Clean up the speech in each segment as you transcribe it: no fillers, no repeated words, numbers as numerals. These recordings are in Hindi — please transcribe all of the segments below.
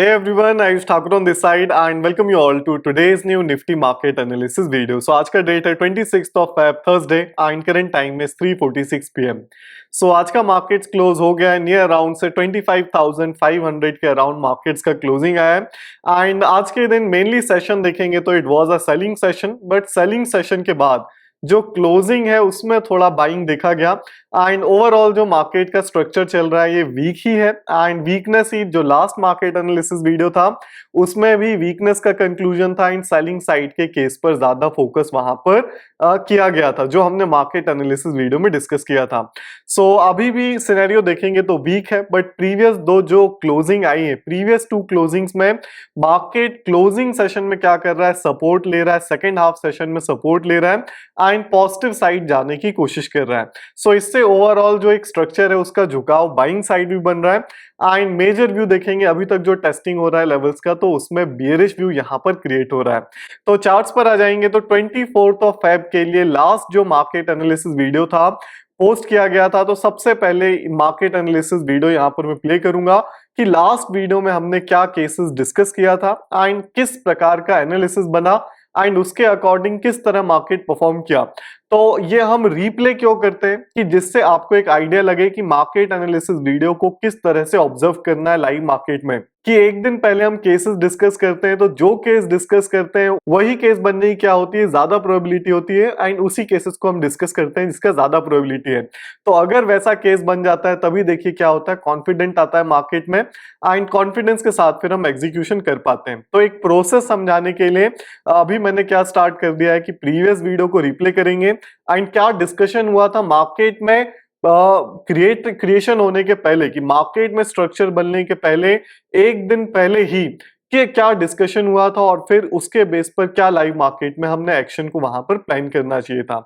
Hey everyone, Ayush Thakur on this side and welcome you all to today's new Nifty market analysis video. So आज का डेट है 26th of Feb Thursday and current time is 3:46 PM. So आज का मार्केट्स क्लोज हो गया है नियर अराउंड से 25,500 के अराउंड मार्केट्स का क्लोजिंग आया है एंड आज के दिन मेनली सेशन देखेंगे तो it was a selling session, but selling session के बाद जो क्लोजिंग है उसमें थोड़ा बाइंग देखा गया एंड ओवरऑल जो मार्केट का स्ट्रक्चर चल रहा है ये वीक ही है एंड वीकनेस ही जो लास्ट मार्केट एनालिसिस वीडियो था उसमें भी वीकनेस का कंक्लूजन था एंड सेलिंग साइड के केस पर ज्यादा फोकस वहां पर किया गया था जो हमने मार्केट एनालिसिस वीडियो में डिस्कस किया था। सो अभी भी सिनेरियो देखेंगे तो वीक है, बट प्रीवियस दो जो क्लोजिंग आई है प्रीवियस टू क्लोजिंग्स में मार्केट क्लोजिंग सेशन में क्या कर रहा है, सपोर्ट ले रहा है, सेकेंड हाफ सेशन में सपोर्ट ले रहा है एंड पॉजिटिव साइड जाने की कोशिश कर रहा है। सो इससे ओवरऑल जो एक स्ट्रक्चर है उसका झुकाव बाइंग साइड भी बन रहा है एंड मेजर व्यू देखेंगे अभी तक जो टेस्टिंग हो रहा है लेवल्स का तो उसमें बियरिश व्यू यहां पर क्रिएट हो रहा है। तो चार्ट्स पर आ जाएंगे तो 24th ऑफ फेब के लिए लास्ट जो मार्केट एनालिसिस वीडियो था पोस्ट किया गया था, तो सबसे पहले मार्केट एनालिसिस वीडियो यहां पर मैं प्ले करूंगा कि लास्ट वीडियो में हमने क्या केसेस डिस्कस किया था एंड किस प्रकार का एनालिसिस बना एंड उसके अकॉर्डिंग किस तरह मार्केट परफॉर्म किया। तो ये हम रीप्ले क्यों करते हैं कि जिससे आपको एक आइडिया लगे कि मार्केट एनालिसिस वीडियो को किस तरह से ऑब्जर्व करना है लाइव मार्केट में, कि एक दिन पहले हम केसेस डिस्कस करते हैं तो जो केस डिस्कस करते हैं वही केस बनने की क्या होती है, ज्यादा प्रोबेबिलिटी होती है एंड उसी केसेस को हम डिस्कस करते हैं जिसका ज्यादा प्रोबेबिलिटी है। तो अगर वैसा केस बन जाता है तभी देखिए क्या होता है, कॉन्फिडेंट आता है मार्केट में एंड कॉन्फिडेंस के साथ फिर हम एग्जीक्यूशन कर पाते हैं। तो एक प्रोसेस समझाने के लिए अभी मैंने क्या स्टार्ट कर दिया है कि प्रीवियस वीडियो को रिप्ले करेंगे एंड क्या डिस्कशन हुआ था मार्केट में क्रिएशन होने के पहले, कि मार्केट में स्ट्रक्चर बनने के पहले एक दिन पहले ही कि क्या डिस्कशन हुआ था और फिर उसके बेस पर क्या लाइव मार्केट में हमने एक्शन को वहां पर प्लान करना चाहिए था।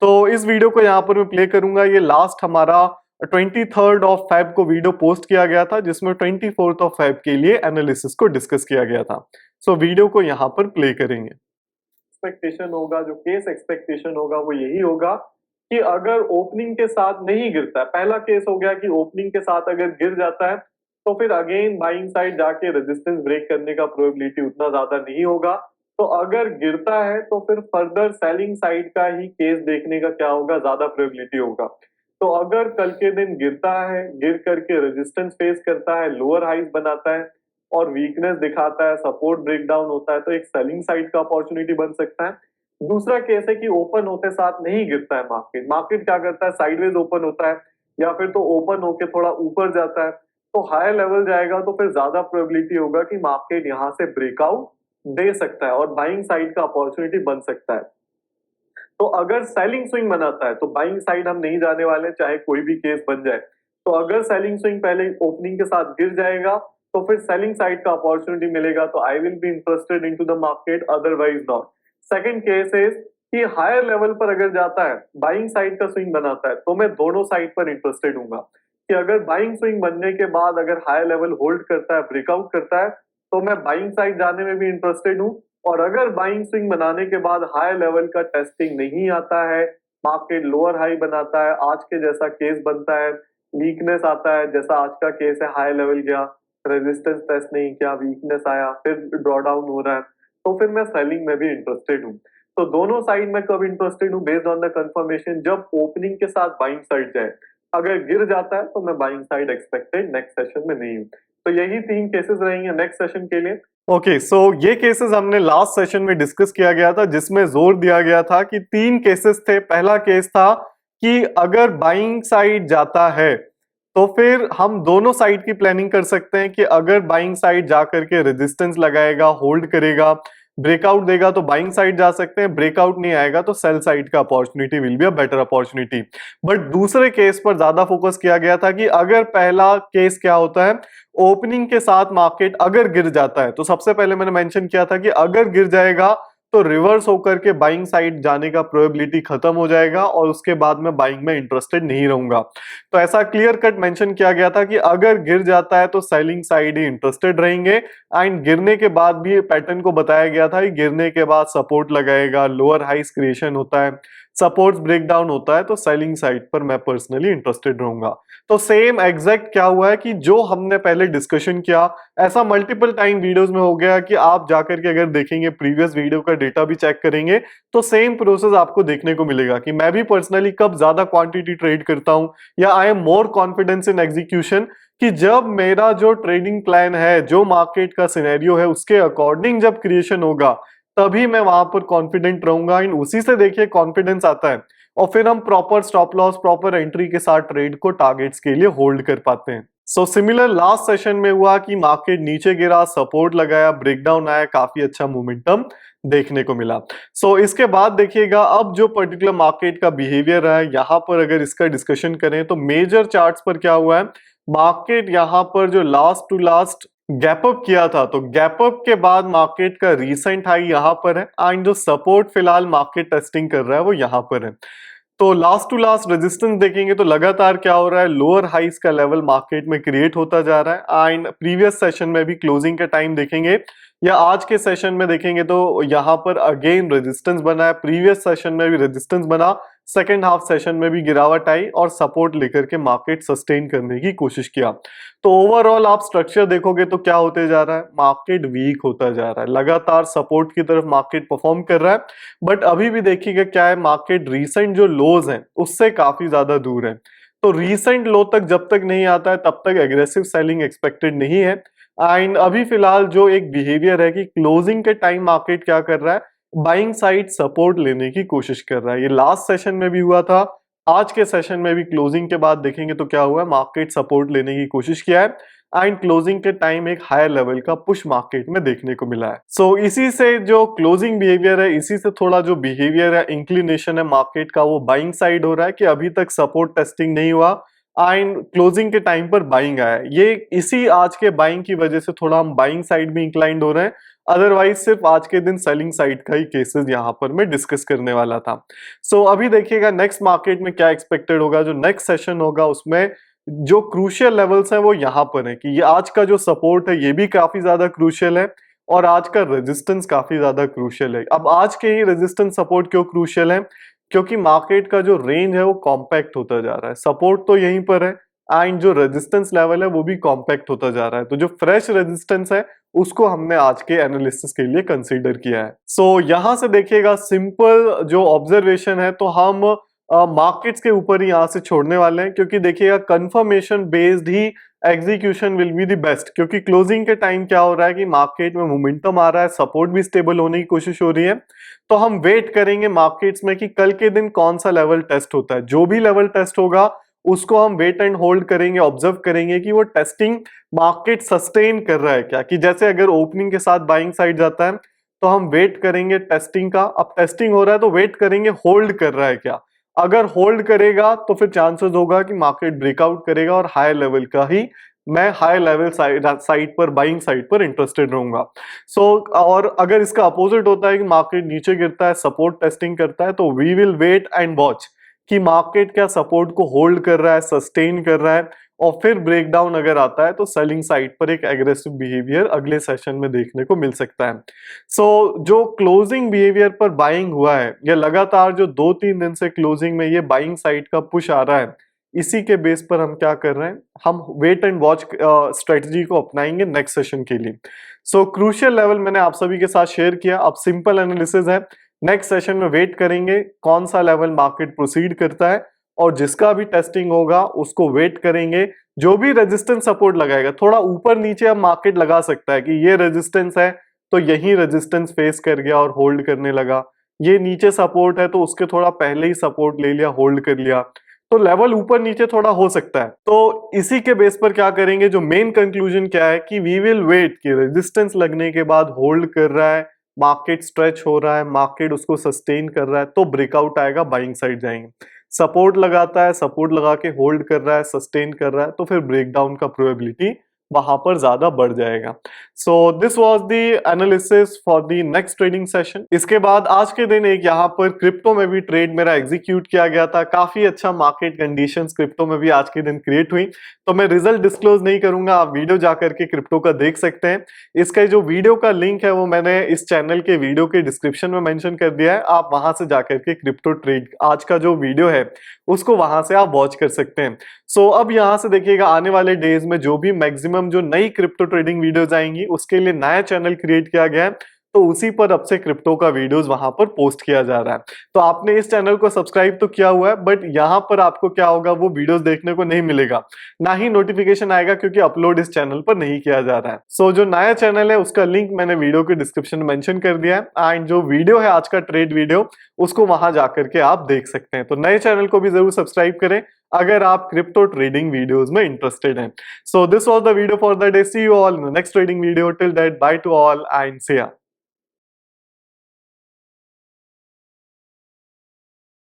तो इस वीडियो को यहां पर मैं प्ले करूंगा। ये लास्ट हमारा 23rd ऑफ फेब को वीडियो पोस्ट किया गया था जिसमें 24th ऑफ फेब के लिए एनालिसिस को डिस्कस किया गया था। सो वीडियो को यहां पर प्ले करेंगे। एक्सपेक्टेशन होगा, जो केस एक्सपेक्टेशन होगा वो यही होगा कि अगर ओपनिंग के साथ नहीं गिरता है, पहला केस हो गया कि ओपनिंग के साथ अगर गिर जाता है तो फिर अगेन बाइंग साइड जाके रेजिस्टेंस ब्रेक करने का प्रोबेबिलिटी उतना ज्यादा नहीं होगा। तो अगर गिरता है तो फिर फर्दर सेलिंग साइड का ही केस देखने का क्या होगा, ज्यादा प्रोबेबिलिटी होगा। तो अगर कल के दिन गिरता है, गिर करके रेजिस्टेंस फेस करता है, लोअर हाइज बनाता है और वीकनेस दिखाता है, सपोर्ट ब्रेकडाउन होता है, तो एक सेलिंग साइड का अपॉर्चुनिटी बन सकता है। दूसरा केस है कि ओपन होते साथ नहीं गिरता है मार्केट, मार्केट क्या करता है, साइडवेज ओपन होता है या फिर तो ओपन होके थोड़ा ऊपर जाता है, तो हायर लेवल जाएगा तो फिर ज्यादा प्रोबेबिलिटी होगा कि मार्केट यहां से ब्रेकआउट दे सकता है और बाइंग साइड का अपॉर्चुनिटी बन सकता है। तो अगर सेलिंग स्विंग बनाता है तो बाइंग साइड हम नहीं जाने वाले चाहे कोई भी केस बन जाए। तो अगर सेलिंग स्विंग पहले ओपनिंग के साथ गिर जाएगा तो फिर सेलिंग साइड का अपॉर्चुनिटी मिलेगा, तो I will be interested into the market, otherwise not. Second case is कि हायर लेवल पर अगर जाता है, बाइंग साइड का स्विंग बनाता है, तो मैं दोनों साइड पर इंटरेस्टेड हूंगा कि अगर बाइंग स्विंग बनने के बाद अगर हायर लेवल होल्ड करता है, ब्रेकआउट करता है, तो मैं बाइंग साइड जाने में भी इंटरेस्टेड हूं। और अगर बाइंग स्विंग बनाने के बाद हायर लेवल का टेस्टिंग नहीं आता है, मार्केट लोअर हाई बनाता है, आज के जैसा केस बनता है, वीकनेस आता है, जैसा आज का केस है, हाई लेवल गया, रेजिस्टेंस टेस्ट नहीं किया, वीकनेस आया, फिर ड्रॉडाउन हो रहा है, तो फिर मैं सेलिंग में भी इंटरेस्टेड हूँ। तो दोनों साइड में कब इंटरेस्टेड हूँ, बेस्ड ऑन द कंफर्मेशन, जब ओपनिंग के साथ बाइंग साइड जाए। अगर गिर जाता है तो मैं buying side expected next session में नहीं हूँ। तो यही तीन केसेस रहेंगे नेक्स्ट सेशन के लिए। ओके, सो ये केसेस हमने लास्ट सेशन में डिस्कस किया गया था जिसमें जोर दिया गया था कि तीन केसेस थे। पहला केस था कि अगर बाइंग साइड जाता है तो फिर हम दोनों साइड की प्लानिंग कर सकते हैं कि अगर बाइंग साइड जाकर के रेजिस्टेंस लगाएगा, होल्ड करेगा, ब्रेकआउट देगा तो बाइंग साइड जा सकते हैं, ब्रेकआउट नहीं आएगा तो सेल साइड का opportunity will be a better opportunity. But दूसरे केस पर ज्यादा फोकस किया गया था कि अगर पहला केस क्या होता है, ओपनिंग के साथ मार्केट अगर गिर जाता है, तो सबसे पहले मैंने मेंशन किया था कि अगर गिर जाएगा तो रिवर्स होकर के बाइंग साइड जाने का प्रोबेबिलिटी खत्म हो जाएगा और उसके बाद मैं बाइंग में इंटरेस्टेड नहीं रहूंगा। तो ऐसा क्लियर कट मेंशन किया गया था कि अगर गिर जाता है तो सेलिंग साइड ही इंटरेस्टेड रहेंगे एंड गिरने के बाद भी पैटर्न को बताया गया था कि गिरने के बाद सपोर्ट लगाएगा, लोअर हाइस क्रिएशन होता है, सपोर्ट्स ब्रेकडाउन होता है तो सेलिंग साइड पर मैं पर्सनली इंटरेस्टेड रहूंगा। तो सेम एग्जैक्ट क्या हुआ है कि जो हमने पहले डिस्कशन किया, ऐसा मल्टीपल टाइम वीडियोस में हो गया कि आप जाकर के अगर देखेंगे प्रीवियस वीडियो का डेटा भी चेक करेंगे तो सेम प्रोसेस आपको देखने को मिलेगा कि मैं भी पर्सनली कब ज्यादा क्वांटिटी ट्रेड करता हूं या I am more confidence in execution, कि जब मेरा जो ट्रेडिंग प्लान है, जो मार्केट का सिनेरियो है उसके अकॉर्डिंग जब क्रिएशन होगा तभी मैं वहां पर कॉन्फिडेंट रहूंगा। इन उसी से देखिए कॉन्फिडेंस आता है और फिर हम proper stop loss, proper entry के साथ ट्रेड को टारगेट्स के लिए होल्ड कर पाते हैं। सो सिमिलर लास्ट सेशन में हुआ कि मार्केट नीचे गिरा, सपोर्ट लगाया, ब्रेकडाउन आया, काफी अच्छा मोमेंटम देखने को मिला। सो इसके बाद देखिएगा अब जो पर्टिकुलर मार्केट का बिहेवियर है, यहां पर अगर इसका डिस्कशन करें तो मेजर चार्ट्स पर क्या हुआ है, मार्केट यहां पर जो last to last gap up किया था, तो गैप अप के बाद मार्केट का रीसेंट हाई यहां पर है एंड जो सपोर्ट फिलहाल मार्केट टेस्टिंग कर रहा है वो यहां पर है। तो लास्ट टू लास्ट रेजिस्टेंस देखेंगे तो लगातार क्या हो रहा है, लोअर हाइस का लेवल मार्केट में क्रिएट होता जा रहा है एंड प्रीवियस सेशन में भी क्लोजिंग का टाइम देखेंगे या आज के सेशन में देखेंगे तो यहां पर अगेन रेजिस्टेंस बना है, प्रीवियस सेशन में भी रेजिस्टेंस बना, सेकेंड हाफ सेशन में भी गिरावट आई और सपोर्ट लेकर के मार्केट सस्टेन करने की कोशिश किया। तो ओवरऑल आप स्ट्रक्चर देखोगे तो क्या होते जा रहा है, मार्केट वीक होता जा रहा है, लगातार सपोर्ट की तरफ मार्केट परफॉर्म कर रहा है, बट अभी भी देखिएगा क्या है, मार्केट रीसेंट जो लोज हैं उससे काफी ज्यादा दूर है। तो रीसेंट लो तक जब तक नहीं आता है तब तक एग्रेसिव सेलिंग एक्सपेक्टेड नहीं है। एंड अभी फिलहाल जो एक बिहेवियर है कि क्लोजिंग के टाइम मार्केट क्या कर रहा है, बाइंग साइड सपोर्ट लेने की कोशिश कर रहा है। ये लास्ट सेशन में भी हुआ था, आज के सेशन में भी क्लोजिंग के बाद देखेंगे तो क्या हुआ, मार्केट सपोर्ट लेने की कोशिश किया है एंड क्लोजिंग के टाइम एक हायर लेवल का पुश मार्केट में देखने को मिला है। सो इसी से जो क्लोजिंग बिहेवियर है, इसी से थोड़ा जो बिहेवियर है, इंक्लिनेशन है मार्केट का, वो बाइंग साइड हो रहा है कि अभी तक सपोर्ट टेस्टिंग नहीं हुआ एंड क्लोजिंग के टाइम पर बाइंग आया है। ये इसी आज के बाइंग की वजह से थोड़ा हम बाइंग साइड में इंक्लाइंड हो रहे हैं, अदरवाइज सिर्फ आज के दिन सेलिंग साइड का ही केसेस यहां पर मैं डिस्कस करने वाला था। सो अभी देखिएगा नेक्स्ट मार्केट में क्या एक्सपेक्टेड होगा, जो नेक्स्ट सेशन होगा उसमें जो क्रूशियल लेवल्स हैं वो यहां पर है कि ये आज का जो सपोर्ट है ये भी काफी ज्यादा क्रूशियल है और आज का रेजिस्टेंस काफी ज्यादा क्रूशियल है। अब आज के ही रेजिस्टेंस सपोर्ट क्यों क्रूशियल है, क्योंकि मार्केट का जो रेंज है वो कॉम्पैक्ट होता जा रहा है, सपोर्ट तो यहीं पर है एंड जो रेजिस्टेंस लेवल है वो भी कॉम्पैक्ट होता जा रहा है। तो जो फ्रेश रेजिस्टेंस है उसको हमने आज के एनालिसिस के लिए कंसीडर किया है। सो यहां से देखिएगा सिंपल जो ऑब्जर्वेशन है, तो हम मार्केट्स के ऊपर ही यहां से छोड़ने वाले हैं, क्योंकि देखिएगा confirmation based he execution will be the best. क्योंकि क्लोजिंग के टाइम क्या हो रहा है कि मार्केट में मोमेंटम आ रहा है, सपोर्ट भी स्टेबल होने की कोशिश हो रही है, तो हम वेट करेंगे मार्केट्स में कि कल के दिन कौन सा लेवल टेस्ट होता है। जो भी लेवल टेस्ट होगा उसको हम वेट एंड होल्ड करेंगे, ऑब्जर्व करेंगे कि वो टेस्टिंग मार्केट सस्टेन कर रहा है क्या। कि जैसे अगर ओपनिंग के साथ बाइंग साइड जाता है तो हम वेट करेंगे टेस्टिंग का, अब टेस्टिंग हो रहा है तो वेट करेंगे होल्ड कर रहा है क्या। अगर होल्ड करेगा तो फिर चांसेस होगा कि मार्केट ब्रेकआउट करेगा और हाई लेवल का ही, मैं हाई लेवल साइड पर, बाइंग साइड पर इंटरेस्टेड रहूंगा। सो और अगर इसका अपोजिट होता है कि मार्केट नीचे गिरता है, सपोर्ट टेस्टिंग करता है, तो we will wait and watch कि मार्केट क्या सपोर्ट को होल्ड कर रहा है, सस्टेन कर रहा है, और फिर ब्रेकडाउन अगर आता है तो सेलिंग साइड पर एक एग्रेसिव बिहेवियर अगले सेशन में देखने को मिल सकता है। जो क्लोजिंग बिहेवियर पर बाइंग हुआ है, या लगातार जो 2-3 दिन से क्लोजिंग में ये बाइंग साइड का पुश आ रहा है, इसी के बेस पर हम क्या कर रहे हैं, हम वेट एंड वॉच स्ट्रेटजी को अपनाएंगे नेक्स्ट सेशन के लिए। क्रूशियल लेवल मैंने आप सभी के साथ शेयर किया। अब सिंपल एनालिसिस है, नेक्स्ट सेशन में वेट करेंगे कौन सा लेवल मार्केट प्रोसीड करता है, और जिसका भी टेस्टिंग होगा उसको वेट करेंगे। जो भी रेजिस्टेंस सपोर्ट लगाएगा, थोड़ा ऊपर नीचे अब मार्केट लगा सकता है कि ये रेजिस्टेंस है तो यही रेजिस्टेंस फेस कर गया और होल्ड करने लगा, ये नीचे सपोर्ट है तो उसके थोड़ा पहले ही सपोर्ट ले लिया, होल्ड कर लिया, तो लेवल ऊपर नीचे थोड़ा हो सकता है। तो इसी के बेस पर क्या करेंगे, जो मेन कंक्लूजन क्या है कि वी विल वेट कि रेजिस्टेंस लगने के बाद होल्ड कर रहा है, मार्केट स्ट्रेच हो रहा है, मार्केट उसको सस्टेन कर रहा है, तो ब्रेकआउट आएगा, बाइंग साइड जाएंगे। सपोर्ट लगाता है, सपोर्ट लगा के होल्ड कर रहा है, सस्टेन कर रहा है, तो फिर ब्रेकडाउन का प्रोबेबिलिटी वहां पर ज्यादा बढ़ जाएगा। सो this was the analysis for the next trading session. इसके बाद आज के दिन एक यहाँ पर क्रिप्टो में भी ट्रेड मेरा एग्जीक्यूट किया गया था। काफी अच्छा मार्केट कंडीशंस क्रिप्टो में भी आज के दिन क्रिएट हुई। तो मैं रिजल्ट डिस्क्लोज नहीं करूंगा, आप वीडियो जाकर के क्रिप्टो का देख सकते हैं। इसका जो वीडियो का लिंक है वो मैंने इस चैनल के वीडियो के डिस्क्रिप्शन में मेंशन कर दिया है। आप वहां से जाकर के क्रिप्टो ट्रेड आज का जो वीडियो है उसको वहां से आप वॉच कर सकते हैं। सो अब यहां से देखिएगा आने वाले डेज में जो भी मैक्सिमम जो नई क्रिप्टो ट्रेडिंग वीडियोज आएंगी उसके लिए नया चैनल क्रिएट किया गया है, तो उसी पर अब से क्रिप्टो का वीडियोस वहां पर पोस्ट किया जा रहा है। तो आपने इस चैनल को सब्सक्राइब तो किया हुआ है, बट यहां पर आपको क्या होगा, वो वीडियोस देखने को नहीं मिलेगा, ना ही नोटिफिकेशन आएगा, क्योंकि अपलोड इस चैनल पर नहीं किया जा रहा है। सो जो नया चैनल है उसका लिंक मैंने वीडियो के डिस्क्रिप्शन में मेंशन कर दिया है, एंड जो वीडियो है आज का ट्रेड वीडियो उसको वहां जाकर के आप देख सकते हैं। तो नए चैनल को भी जरूर सब्सक्राइब करें अगर आप क्रिप्टो ट्रेडिंग वीडियोस में इंटरेस्टेड हैं। So this was the video for the day. See you all in the next trading video. Till that, bye to all and see ya।